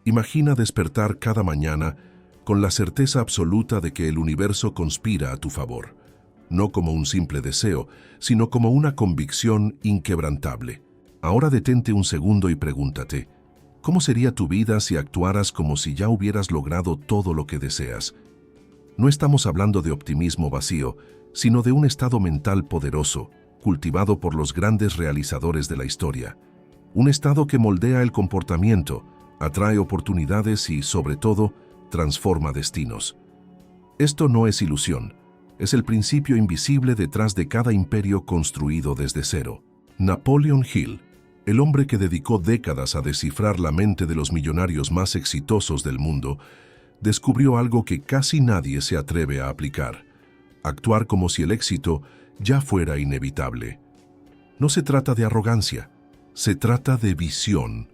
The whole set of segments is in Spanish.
Imagina despertar cada mañana con la certeza absoluta de que el universo conspira a tu favor, no como un simple deseo, sino como una convicción inquebrantable. Ahora detente un segundo y pregúntate, ¿cómo sería tu vida si actuaras como si ya hubieras logrado todo lo que deseas? No estamos hablando de optimismo vacío, sino de un estado mental poderoso, cultivado por los grandes realizadores de la historia. Un estado que moldea el comportamiento, atrae oportunidades y, sobre todo, transforma destinos. Esto no es ilusión, es el principio invisible detrás de cada imperio construido desde cero. Napoleon Hill, el hombre que dedicó décadas a descifrar la mente de los millonarios más exitosos del mundo, descubrió algo que casi nadie se atreve a aplicar: actuar como si el éxito ya fuera inevitable. No se trata de arrogancia, se trata de visión.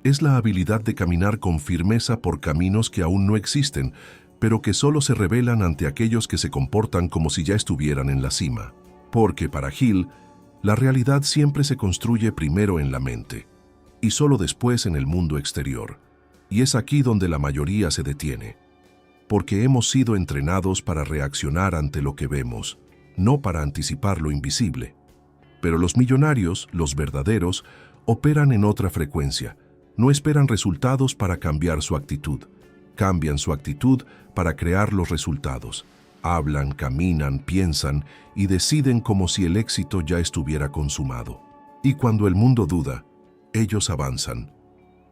Es la habilidad de caminar con firmeza por caminos que aún no existen, pero que solo se revelan ante aquellos que se comportan como si ya estuvieran en la cima. Porque para Hill, la realidad siempre se construye primero en la mente, y solo después en el mundo exterior. Y es aquí donde la mayoría se detiene. Porque hemos sido entrenados para reaccionar ante lo que vemos, no para anticipar lo invisible. Pero los millonarios, los verdaderos, operan en otra frecuencia. No esperan resultados para cambiar su actitud. Cambian su actitud para crear los resultados. Hablan, caminan, piensan y deciden como si el éxito ya estuviera consumado. Y cuando el mundo duda, ellos avanzan.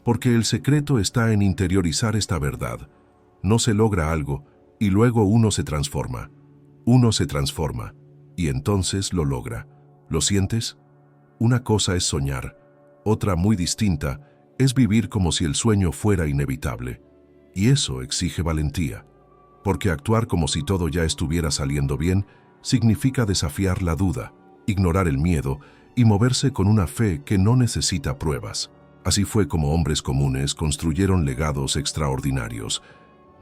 Porque el secreto está en interiorizar esta verdad. No se logra algo y luego uno se transforma. Uno se transforma y entonces lo logra. ¿Lo sientes? Una cosa es soñar, otra muy distinta es vivir como si el sueño fuera inevitable. Y eso exige valentía, porque actuar como si todo ya estuviera saliendo bien significa desafiar la duda, ignorar el miedo y moverse con una fe que no necesita pruebas. Así fue como hombres comunes construyeron legados extraordinarios.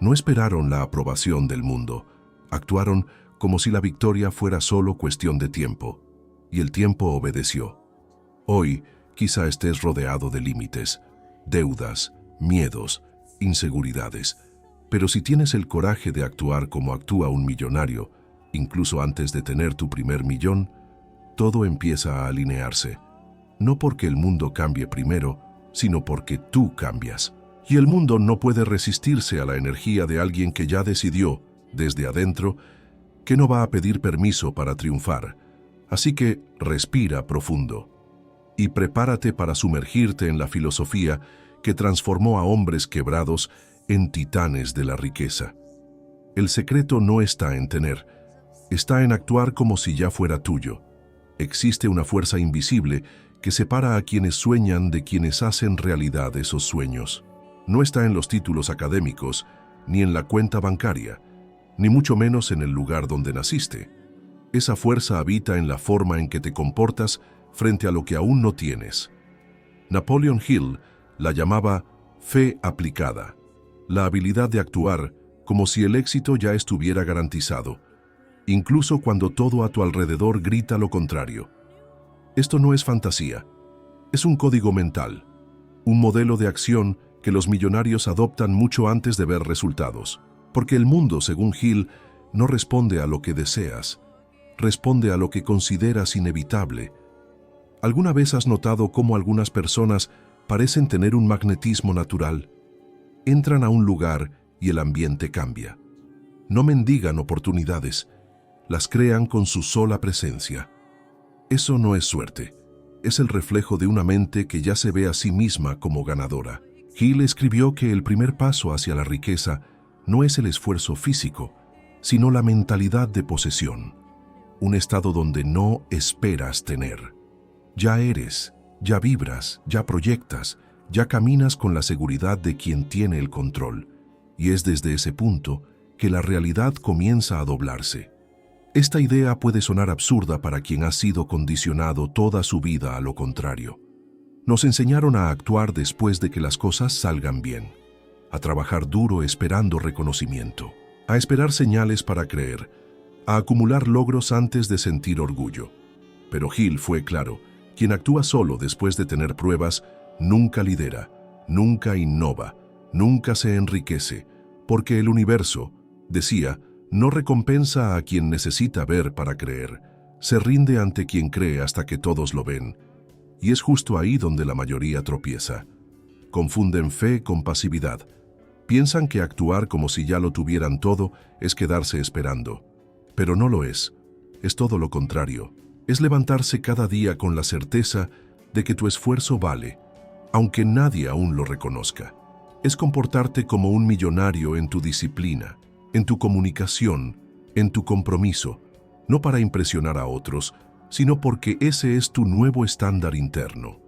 No esperaron la aprobación del mundo, actuaron como si la victoria fuera solo cuestión de tiempo, y el tiempo obedeció. Hoy, quizá estés rodeado de límites, deudas, miedos, inseguridades, pero si tienes el coraje de actuar como actúa un millonario, incluso antes de tener tu primer millón, todo empieza a alinearse. No porque el mundo cambie primero, sino porque tú cambias. Y el mundo no puede resistirse a la energía de alguien que ya decidió, desde adentro, que no va a pedir permiso para triunfar. Así que respira profundo y prepárate para sumergirte en la filosofía que transformó a hombres quebrados en titanes de la riqueza. El secreto no está en tener, está en actuar como si ya fuera tuyo. Existe una fuerza invisible que separa a quienes sueñan de quienes hacen realidad esos sueños. No está en los títulos académicos, ni en la cuenta bancaria, ni mucho menos en el lugar donde naciste. Esa fuerza habita en la forma en que te comportas frente a lo que aún no tienes. Napoleon Hill la llamaba fe aplicada, la habilidad de actuar como si el éxito ya estuviera garantizado, incluso cuando todo a tu alrededor grita lo contrario. Esto no es fantasía, es un código mental, un modelo de acción que los millonarios adoptan mucho antes de ver resultados, porque el mundo, según Hill, no responde a lo que deseas, responde a lo que consideras inevitable. ¿Alguna vez has notado cómo algunas personas parecen tener un magnetismo natural? Entran a un lugar y el ambiente cambia. No mendigan oportunidades, las crean con su sola presencia. Eso no es suerte, es el reflejo de una mente que ya se ve a sí misma como ganadora. Hill escribió que el primer paso hacia la riqueza no es el esfuerzo físico, sino la mentalidad de posesión, un estado donde no esperas tener. Ya eres, ya vibras, ya proyectas, ya caminas con la seguridad de quien tiene el control, y es desde ese punto que la realidad comienza a doblarse. Esta idea puede sonar absurda para quien ha sido condicionado toda su vida a lo contrario. Nos enseñaron a actuar después de que las cosas salgan bien, a trabajar duro esperando reconocimiento, a esperar señales para creer, a acumular logros antes de sentir orgullo. Pero Hill fue claro: quien actúa solo después de tener pruebas nunca lidera, nunca innova, nunca se enriquece, porque el universo, decía, no recompensa a quien necesita ver para creer, se rinde ante quien cree hasta que todos lo ven. Y es justo ahí donde la mayoría tropieza. Confunden fe con pasividad. Piensan que actuar como si ya lo tuvieran todo es quedarse esperando. Pero no lo es. Es todo lo contrario. Es levantarse cada día con la certeza de que tu esfuerzo vale, aunque nadie aún lo reconozca. Es comportarte como un millonario en tu disciplina, en tu comunicación, en tu compromiso, no para impresionar a otros, sino porque ese es tu nuevo estándar interno.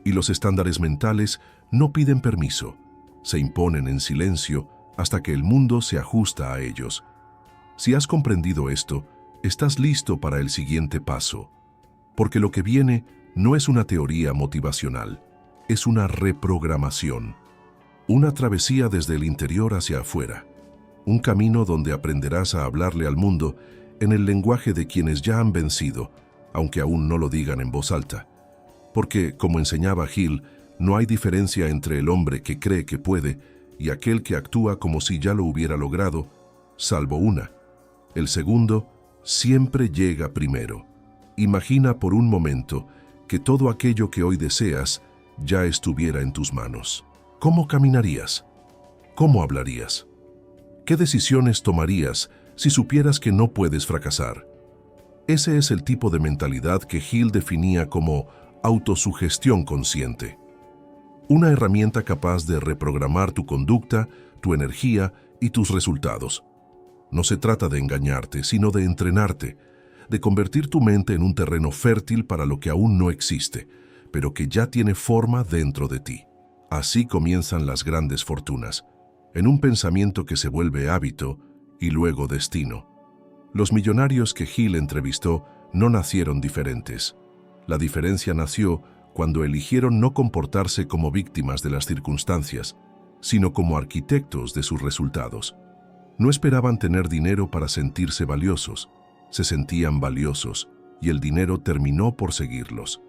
Y los estándares mentales no piden permiso, se imponen en silencio hasta que el mundo se ajusta a ellos. Si has comprendido esto, estás listo para el siguiente paso, porque lo que viene no es una teoría motivacional, es una reprogramación, una travesía desde el interior hacia afuera, un camino donde aprenderás a hablarle al mundo en el lenguaje de quienes ya han vencido, aunque aún no lo digan en voz alta. Porque, como enseñaba Hill, no hay diferencia entre el hombre que cree que puede y aquel que actúa como si ya lo hubiera logrado, salvo una. El segundo siempre llega primero. Imagina por un momento que todo aquello que hoy deseas ya estuviera en tus manos. ¿Cómo caminarías? ¿Cómo hablarías? ¿Qué decisiones tomarías si supieras que no puedes fracasar? Ese es el tipo de mentalidad que Hill definía como autosugestión consciente. Una herramienta capaz de reprogramar tu conducta, tu energía y tus resultados. No se trata de engañarte, sino de entrenarte, de convertir tu mente en un terreno fértil para lo que aún no existe, pero que ya tiene forma dentro de ti. Así comienzan las grandes fortunas, en un pensamiento que se vuelve hábito y luego destino. Los millonarios que Hill entrevistó no nacieron diferentes. La diferencia nació cuando eligieron no comportarse como víctimas de las circunstancias, sino como arquitectos de sus resultados. No esperaban tener dinero para sentirse valiosos, se sentían valiosos y el dinero terminó por seguirlos.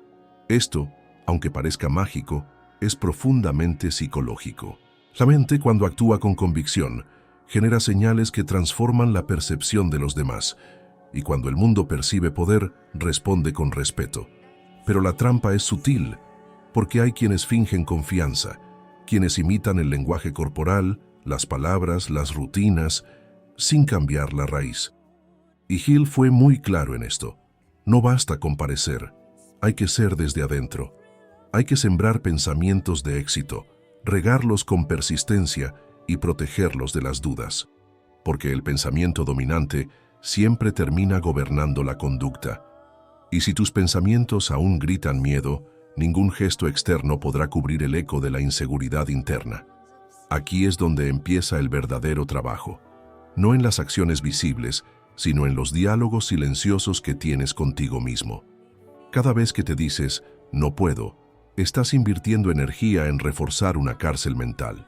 Esto, aunque parezca mágico, es profundamente psicológico. La mente, cuando actúa con convicción, genera señales que transforman la percepción de los demás, y cuando el mundo percibe poder, responde con respeto. Pero la trampa es sutil, porque hay quienes fingen confianza, quienes imitan el lenguaje corporal, las palabras, las rutinas, sin cambiar la raíz. Y Hill fue muy claro en esto. No basta con parecer, hay que ser desde adentro. Hay que sembrar pensamientos de éxito, regarlos con persistencia y protegerlos de las dudas. Porque el pensamiento dominante siempre termina gobernando la conducta. Y si tus pensamientos aún gritan miedo, ningún gesto externo podrá cubrir el eco de la inseguridad interna. Aquí es donde empieza el verdadero trabajo. No en las acciones visibles, sino en los diálogos silenciosos que tienes contigo mismo. Cada vez que te dices, no puedo, estás invirtiendo energía en reforzar una cárcel mental.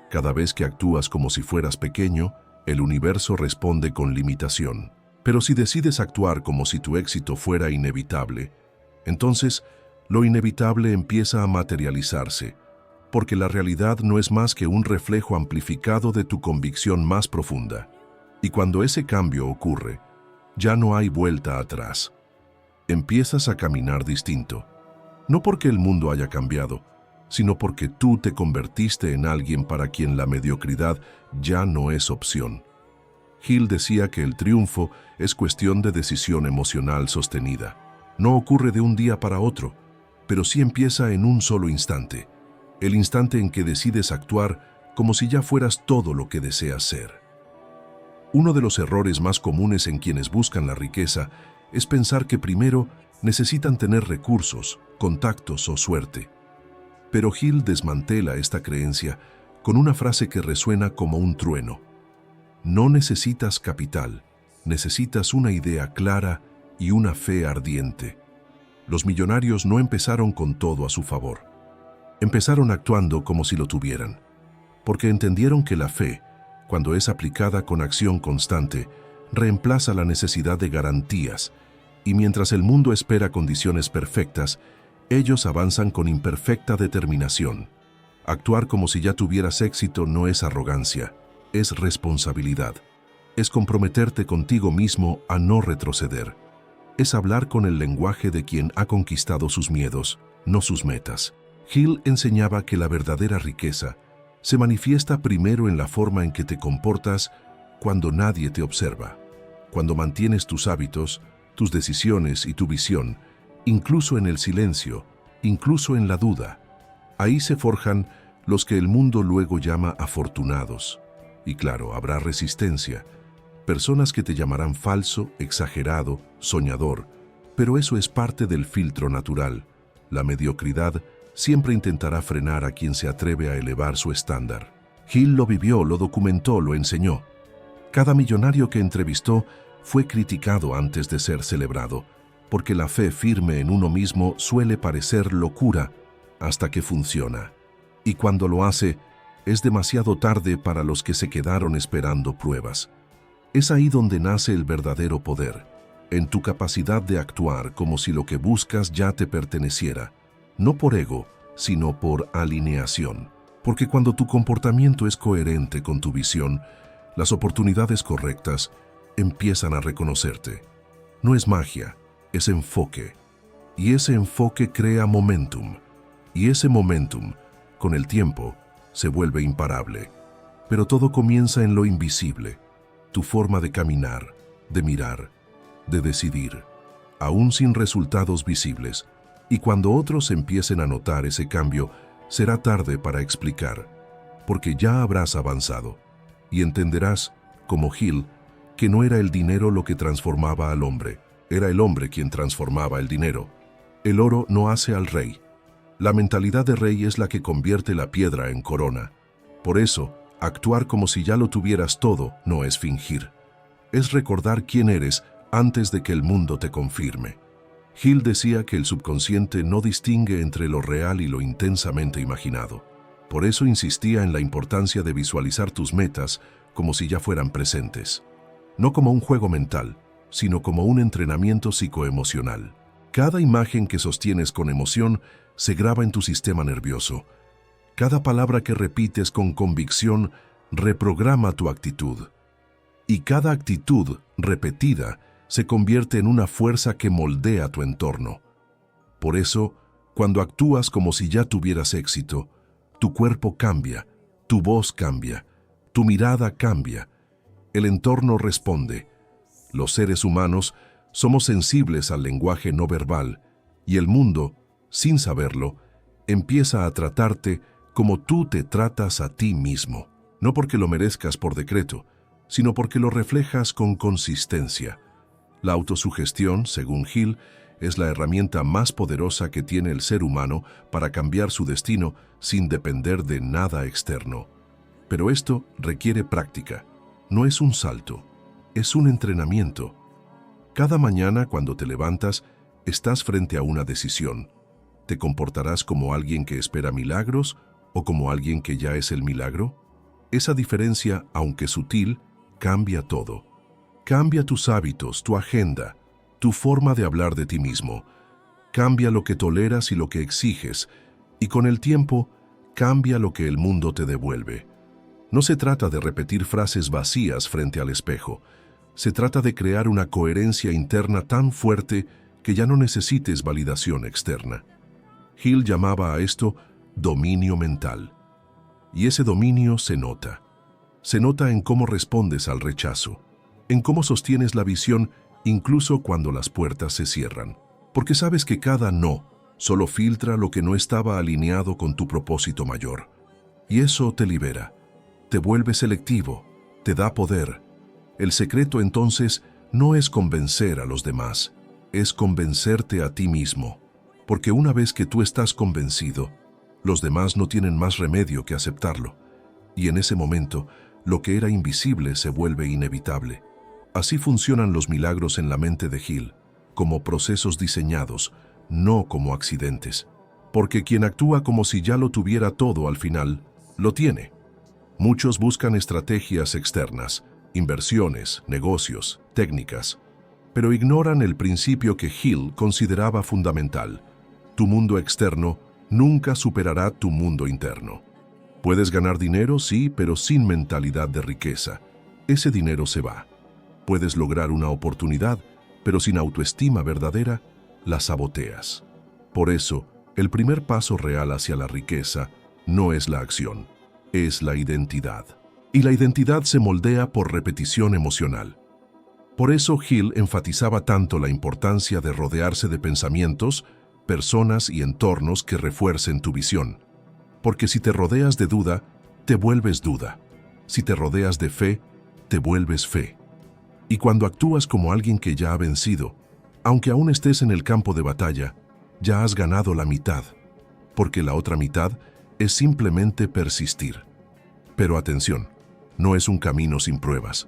Cada vez que actúas como si fueras pequeño, el universo responde con limitación. Pero si decides actuar como si tu éxito fuera inevitable, entonces lo inevitable empieza a materializarse, porque la realidad no es más que un reflejo amplificado de tu convicción más profunda. Y cuando ese cambio ocurre, ya no hay vuelta atrás. Empiezas a caminar distinto, no porque el mundo haya cambiado, sino porque tú te convertiste en alguien para quien la mediocridad ya no es opción. Hill decía que el triunfo es cuestión de decisión emocional sostenida. No ocurre de un día para otro, pero sí empieza en un solo instante, el instante en que decides actuar como si ya fueras todo lo que deseas ser. Uno de los errores más comunes en quienes buscan la riqueza es pensar que primero necesitan tener recursos, contactos o suerte. Pero Hill desmantela esta creencia con una frase que resuena como un trueno. No necesitas capital, necesitas una idea clara y una fe ardiente. Los millonarios no empezaron con todo a su favor. Empezaron actuando como si lo tuvieran, porque entendieron que la fe, cuando es aplicada con acción constante, reemplaza la necesidad de garantías, y mientras el mundo espera condiciones perfectas, ellos avanzan con imperfecta determinación. Actuar como si ya tuvieras éxito no es arrogancia, es responsabilidad. Es comprometerte contigo mismo a no retroceder. Es hablar con el lenguaje de quien ha conquistado sus miedos, no sus metas. Hill enseñaba que la verdadera riqueza se manifiesta primero en la forma en que te comportas cuando nadie te observa, cuando mantienes tus hábitos, tus decisiones y tu visión, incluso en el silencio, incluso en la duda. Ahí se forjan los que el mundo luego llama afortunados. Y claro, habrá resistencia, personas que te llamarán falso, exagerado, soñador, pero eso es parte del filtro natural. La mediocridad siempre intentará frenar a quien se atreve a elevar su estándar. Hill lo vivió, lo documentó, lo enseñó. Cada millonario que entrevistó fue criticado antes de ser celebrado, porque la fe firme en uno mismo suele parecer locura hasta que funciona. Y cuando lo hace, es demasiado tarde para los que se quedaron esperando pruebas. Es ahí donde nace el verdadero poder, en tu capacidad de actuar como si lo que buscas ya te perteneciera, no por ego, sino por alineación. Porque cuando tu comportamiento es coherente con tu visión, las oportunidades correctas empiezan a reconocerte. No es magia, es enfoque. Y ese enfoque crea momentum. Y ese momentum, con el tiempo, se vuelve imparable. Pero todo comienza en lo invisible, tu forma de caminar, de mirar, de decidir, aún sin resultados visibles. Y cuando otros empiecen a notar ese cambio, será tarde para explicar, porque ya habrás avanzado y entenderás, como Hill, que no era el dinero lo que transformaba al hombre, era el hombre quien transformaba el dinero. El oro no hace al rey. La mentalidad de rey es la que convierte la piedra en corona. Por eso, actuar como si ya lo tuvieras todo no es fingir. Es recordar quién eres antes de que el mundo te confirme. Hill decía que el subconsciente no distingue entre lo real y lo intensamente imaginado. Por eso insistía en la importancia de visualizar tus metas como si ya fueran presentes. No como un juego mental, sino como un entrenamiento psicoemocional. Cada imagen que sostienes con emoción se graba en tu sistema nervioso. Cada palabra que repites con convicción reprograma tu actitud. Y cada actitud repetida se convierte en una fuerza que moldea tu entorno. Por eso, cuando actúas como si ya tuvieras éxito, tu cuerpo cambia, tu voz cambia, tu mirada cambia, el entorno responde. Los seres humanos somos sensibles al lenguaje no verbal y el mundo, sin saberlo, empieza a tratarte como tú te tratas a ti mismo. No porque lo merezcas por decreto, sino porque lo reflejas con consistencia. La autosugestión, según Hill, es la herramienta más poderosa que tiene el ser humano para cambiar su destino sin depender de nada externo. Pero esto requiere práctica. No es un salto, es un entrenamiento. Cada mañana cuando te levantas, estás frente a una decisión. ¿Te comportarás como alguien que espera milagros o como alguien que ya es el milagro? Esa diferencia, aunque sutil, cambia todo. Cambia tus hábitos, tu agenda, tu forma de hablar de ti mismo. Cambia lo que toleras y lo que exiges, y con el tiempo, cambia lo que el mundo te devuelve. No se trata de repetir frases vacías frente al espejo. Se trata de crear una coherencia interna tan fuerte que ya no necesites validación externa. Hill llamaba a esto dominio mental. Y ese dominio se nota. Se nota en cómo respondes al rechazo, en cómo sostienes la visión incluso cuando las puertas se cierran. Porque sabes que cada no solo filtra lo que no estaba alineado con tu propósito mayor. Y eso te libera, te vuelve selectivo, te da poder. El secreto entonces no es convencer a los demás, es convencerte a ti mismo. Porque una vez que tú estás convencido, los demás no tienen más remedio que aceptarlo. Y en ese momento, lo que era invisible se vuelve inevitable. Así funcionan los milagros en la mente de Hill, como procesos diseñados, no como accidentes. Porque quien actúa como si ya lo tuviera todo al final, lo tiene. Muchos buscan estrategias externas, inversiones, negocios, técnicas, pero ignoran el principio que Hill consideraba fundamental. Tu mundo externo nunca superará tu mundo interno. Puedes ganar dinero, sí, pero sin mentalidad de riqueza. Ese dinero se va. Puedes lograr una oportunidad, pero sin autoestima verdadera, la saboteas. Por eso, el primer paso real hacia la riqueza no es la acción, es la identidad. Y la identidad se moldea por repetición emocional. Por eso Hill enfatizaba tanto la importancia de rodearse de pensamientos, personas y entornos que refuercen tu visión. Porque si te rodeas de duda, te vuelves duda. Si te rodeas de fe, te vuelves fe. Y cuando actúas como alguien que ya ha vencido, aunque aún estés en el campo de batalla, ya has ganado la mitad, porque la otra mitad es simplemente persistir. Pero atención, no es un camino sin pruebas.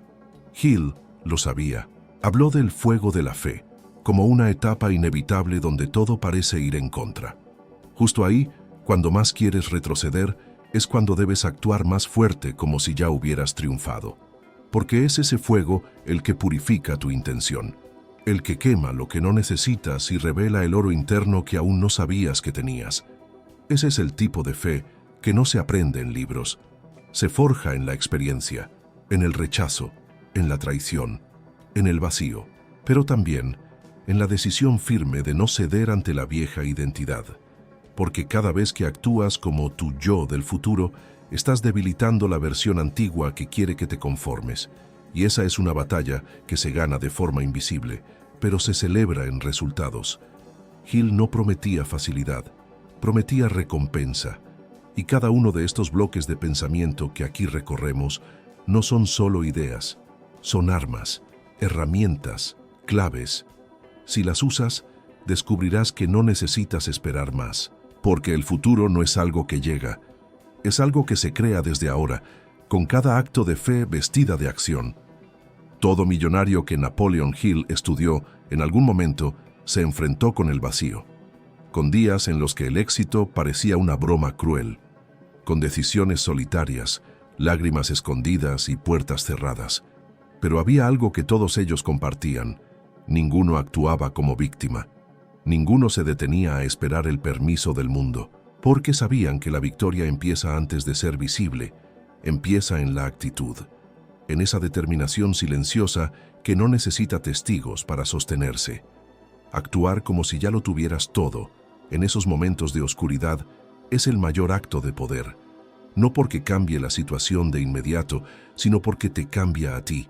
Hill lo sabía. Habló del fuego de la fe, como una etapa inevitable donde todo parece ir en contra. Justo ahí, cuando más quieres retroceder, es cuando debes actuar más fuerte como si ya hubieras triunfado. Porque es ese fuego el que purifica tu intención, el que quema lo que no necesitas y revela el oro interno que aún no sabías que tenías. Ese es el tipo de fe que no se aprende en libros, se forja en la experiencia, en el rechazo, en la traición, en el vacío, pero también en la decisión firme de no ceder ante la vieja identidad. Porque cada vez que actúas como tu yo del futuro, estás debilitando la versión antigua que quiere que te conformes. Y esa es una batalla que se gana de forma invisible, pero se celebra en resultados. Hill no prometía facilidad, prometía recompensa. Y cada uno de estos bloques de pensamiento que aquí recorremos no son solo ideas, son armas, herramientas, claves. Si las usas, descubrirás que no necesitas esperar más, porque el futuro no es algo que llega, es algo que se crea desde ahora, con cada acto de fe vestida de acción. Todo millonario que Napoleon Hill estudió en algún momento se enfrentó con el vacío, con días en los que el éxito parecía una broma cruel, con decisiones solitarias, lágrimas escondidas y puertas cerradas. Pero había algo que todos ellos compartían: ninguno actuaba como víctima, ninguno se detenía a esperar el permiso del mundo, porque sabían que la victoria empieza antes de ser visible, empieza en la actitud, en esa determinación silenciosa que no necesita testigos para sostenerse. Actuar como si ya lo tuvieras todo, en esos momentos de oscuridad, es el mayor acto de poder, no porque cambie la situación de inmediato, sino porque te cambia a ti.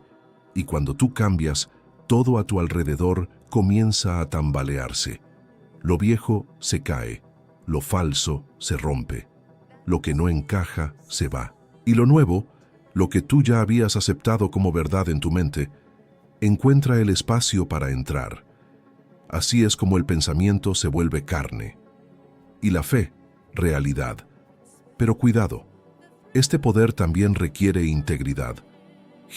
Y cuando tú cambias, todo a tu alrededor comienza a tambalearse. Lo viejo se cae, lo falso se rompe, lo que no encaja se va. Y lo nuevo, lo que tú ya habías aceptado como verdad en tu mente, encuentra el espacio para entrar. Así es como el pensamiento se vuelve carne. Y la fe, realidad. Pero cuidado, este poder también requiere integridad.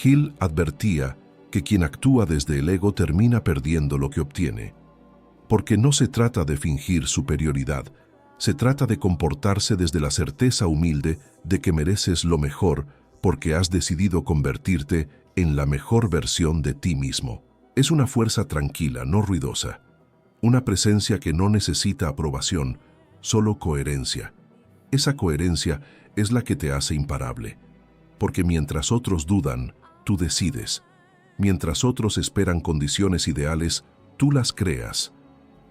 Hill advertía que quien actúa desde el ego termina perdiendo lo que obtiene. Porque no se trata de fingir superioridad, se trata de comportarse desde la certeza humilde de que mereces lo mejor porque has decidido convertirte en la mejor versión de ti mismo. Es una fuerza tranquila, no ruidosa. Una presencia que no necesita aprobación, solo coherencia. Esa coherencia es la que te hace imparable. Porque mientras otros dudan, tú decides. Mientras otros esperan condiciones ideales, tú las creas.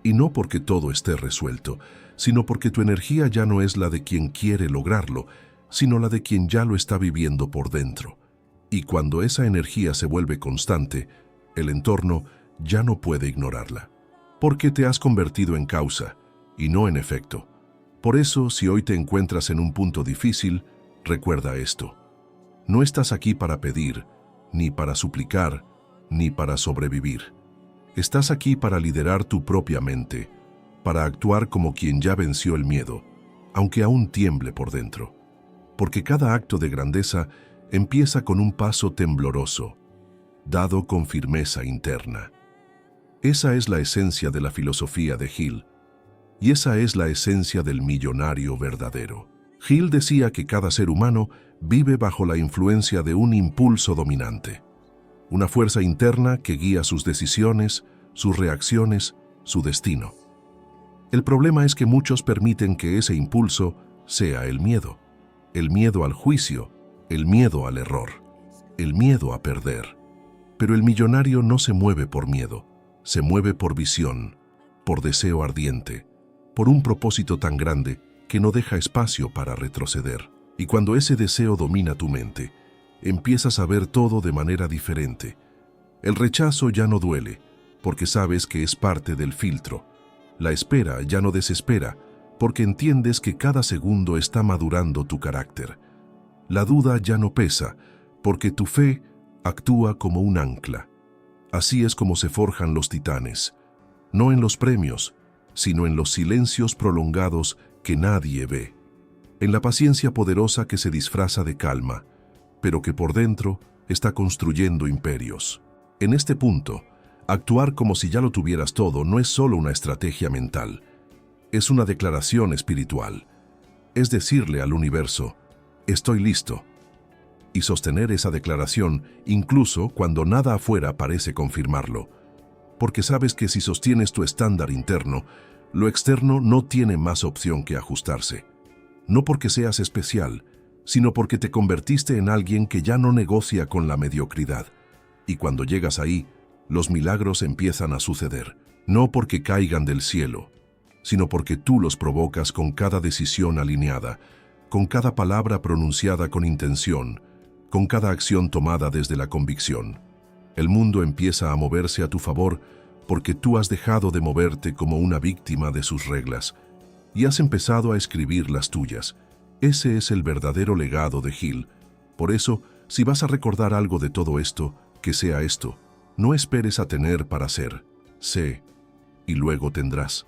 Y no porque todo esté resuelto, sino porque tu energía ya no es la de quien quiere lograrlo, sino la de quien ya lo está viviendo por dentro. Y cuando esa energía se vuelve constante, el entorno ya no puede ignorarla. Porque te has convertido en causa, y no en efecto. Por eso, si hoy te encuentras en un punto difícil, recuerda esto. No estás aquí para pedir, ni para suplicar, ni para sobrevivir. Estás aquí para liderar tu propia mente, para actuar como quien ya venció el miedo, aunque aún tiemble por dentro. Porque cada acto de grandeza empieza con un paso tembloroso, dado con firmeza interna. Esa es la esencia de la filosofía de Hill, y esa es la esencia del millonario verdadero. Hill decía que cada ser humano vive bajo la influencia de un impulso dominante, una fuerza interna que guía sus decisiones, sus reacciones, su destino. El problema es que muchos permiten que ese impulso sea el miedo. el miedo al juicio, el miedo al error, el miedo a perder. Pero el millonario no se mueve por miedo, se mueve por visión, por deseo ardiente, por un propósito tan grande que no deja espacio para retroceder. Y cuando ese deseo domina tu mente, empiezas a ver todo de manera diferente. El rechazo ya no duele, porque sabes que es parte del filtro. La espera ya no desespera, porque entiendes que cada segundo está madurando tu carácter. La duda ya no pesa, porque tu fe actúa como un ancla. Así es como se forjan los titanes, no en los premios, sino en los silencios prolongados que nadie ve, en la paciencia poderosa que se disfraza de calma, pero que por dentro está construyendo imperios. En este punto, actuar como si ya lo tuvieras todo no es solo una estrategia mental, es una declaración espiritual. Es decirle al universo, estoy listo. Y sostener esa declaración incluso cuando nada afuera parece confirmarlo. Porque sabes que si sostienes tu estándar interno, lo externo no tiene más opción que ajustarse. No porque seas especial, sino porque te convertiste en alguien que ya no negocia con la mediocridad. Y cuando llegas ahí, los milagros empiezan a suceder. No porque caigan del cielo, sino porque tú los provocas con cada decisión alineada, con cada palabra pronunciada con intención, con cada acción tomada desde la convicción. El mundo empieza a moverse a tu favor porque tú has dejado de moverte como una víctima de sus reglas y has empezado a escribir las tuyas. Ese es el verdadero legado de Hill. Por eso, si vas a recordar algo de todo esto, que sea esto. No esperes a tener para ser. Sé, y luego tendrás.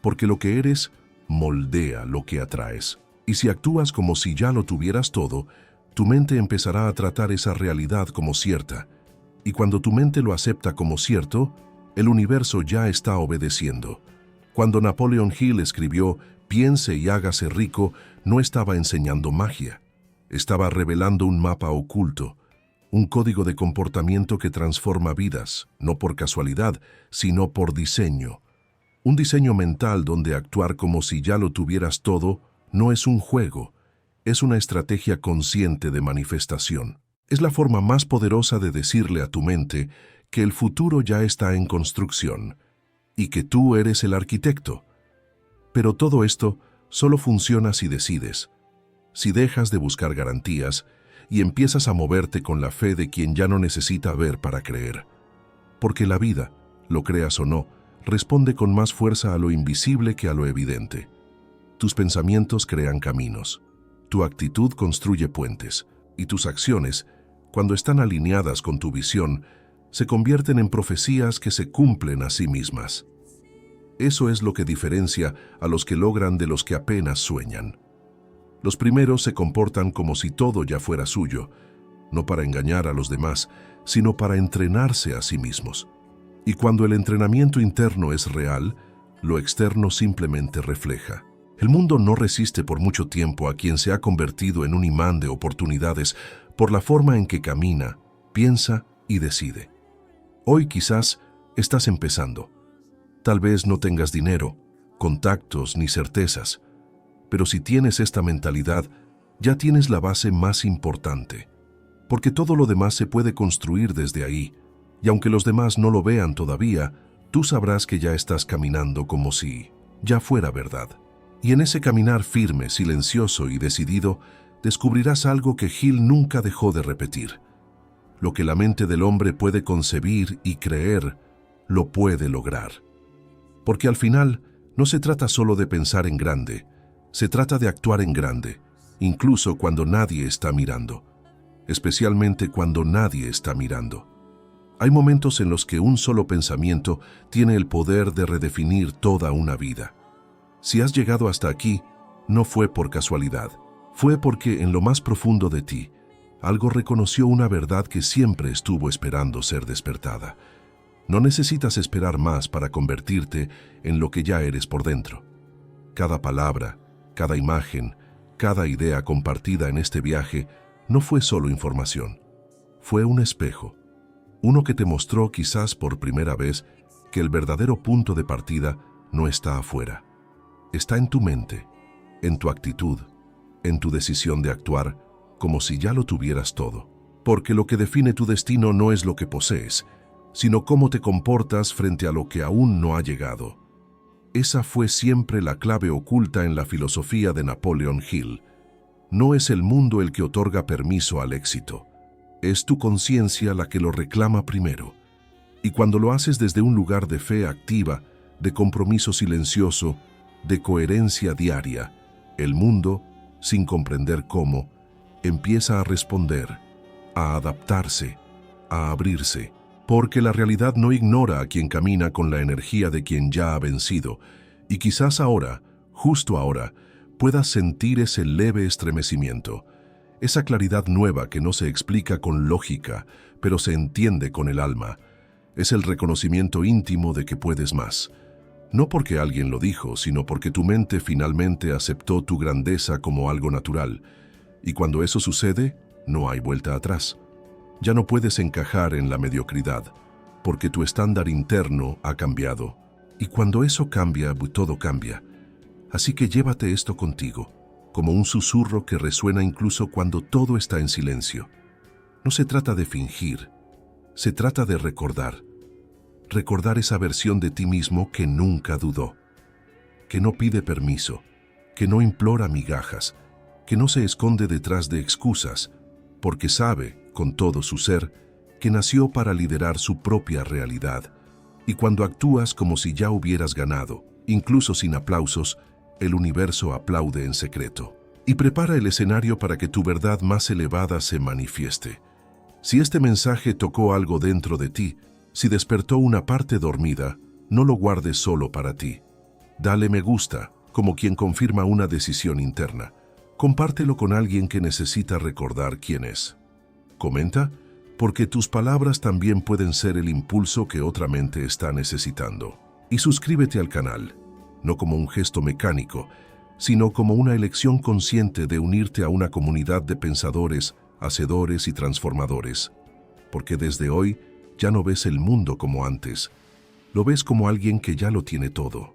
Porque lo que eres moldea lo que atraes. Y si actúas como si ya lo tuvieras todo, tu mente empezará a tratar esa realidad como cierta. Y cuando tu mente lo acepta como cierto, el universo ya está obedeciendo. Cuando Napoleon Hill escribió «Piense y hágase rico», no estaba enseñando magia. Estaba revelando un mapa oculto, un código de comportamiento que transforma vidas, no por casualidad, sino por diseño. Un diseño mental donde actuar como si ya lo tuvieras todo no es un juego, es una estrategia consciente de manifestación. Es la forma más poderosa de decirle a tu mente que el futuro ya está en construcción y que tú eres el arquitecto. Pero todo esto solo funciona si decides, si dejas de buscar garantías y empiezas a moverte con la fe de quien ya no necesita ver para creer. Porque la vida, lo creas o no, responde con más fuerza a lo invisible que a lo evidente. Tus pensamientos crean caminos. Tu actitud construye puentes, y tus acciones, cuando están alineadas con tu visión, se convierten en profecías que se cumplen a sí mismas. Eso es lo que diferencia a los que logran de los que apenas sueñan. Los primeros se comportan como si todo ya fuera suyo, no para engañar a los demás, sino para entrenarse a sí mismos. Y cuando el entrenamiento interno es real, lo externo simplemente refleja. El mundo no resiste por mucho tiempo a quien se ha convertido en un imán de oportunidades por la forma en que camina, piensa y decide. Hoy quizás estás empezando. Tal vez no tengas dinero, contactos ni certezas, pero si tienes esta mentalidad, ya tienes la base más importante, porque todo lo demás se puede construir desde ahí, y aunque los demás no lo vean todavía, tú sabrás que ya estás caminando como si ya fuera verdad. Y en ese caminar firme, silencioso y decidido, descubrirás algo que Hill nunca dejó de repetir. Lo que la mente del hombre puede concebir y creer, lo puede lograr. Porque al final, no se trata solo de pensar en grande, se trata de actuar en grande, incluso cuando nadie está mirando. Especialmente cuando nadie está mirando. Hay momentos en los que un solo pensamiento tiene el poder de redefinir toda una vida. Si has llegado hasta aquí, no fue por casualidad. Fue porque en lo más profundo de ti, algo reconoció una verdad que siempre estuvo esperando ser despertada. No necesitas esperar más para convertirte en lo que ya eres por dentro. Cada palabra, cada imagen, cada idea compartida en este viaje no fue solo información. Fue un espejo. Uno que te mostró quizás por primera vez que el verdadero punto de partida no está afuera. Está en tu mente, en tu actitud, en tu decisión de actuar como si ya lo tuvieras todo. Porque lo que define tu destino no es lo que posees, sino cómo te comportas frente a lo que aún no ha llegado. Esa fue siempre la clave oculta en la filosofía de Napoleon Hill. No es el mundo el que otorga permiso al éxito. Es tu conciencia la que lo reclama primero. Y cuando lo haces desde un lugar de fe activa, de compromiso silencioso, de coherencia diaria, el mundo, sin comprender cómo, empieza a responder, a adaptarse, a abrirse, porque la realidad no ignora a quien camina con la energía de quien ya ha vencido, y quizás ahora, justo ahora, puedas sentir ese leve estremecimiento, esa claridad nueva que no se explica con lógica, pero se entiende con el alma. Es el reconocimiento íntimo de que puedes más. No porque alguien lo dijo, sino porque tu mente finalmente aceptó tu grandeza como algo natural. Y cuando eso sucede, no hay vuelta atrás. Ya no puedes encajar en la mediocridad, porque tu estándar interno ha cambiado. Y cuando eso cambia, todo cambia. Así que llévate esto contigo, como un susurro que resuena incluso cuando todo está en silencio. No se trata de fingir, se trata de recordar. Recordar esa versión de ti mismo que nunca dudó, que no pide permiso, que no implora migajas, que no se esconde detrás de excusas, porque sabe, con todo su ser, que nació para liderar su propia realidad. Y cuando actúas como si ya hubieras ganado, incluso sin aplausos, el universo aplaude en secreto y prepara el escenario para que tu verdad más elevada se manifieste. Si este mensaje tocó algo dentro de ti, si despertó una parte dormida, no lo guardes solo para ti. Dale me gusta, como quien confirma una decisión interna. Compártelo con alguien que necesita recordar quién es. Comenta, porque tus palabras también pueden ser el impulso que otra mente está necesitando. Y suscríbete al canal, no como un gesto mecánico, sino como una elección consciente de unirte a una comunidad de pensadores, hacedores y transformadores. Porque desde hoy ya no ves el mundo como antes, lo ves como alguien que ya lo tiene todo.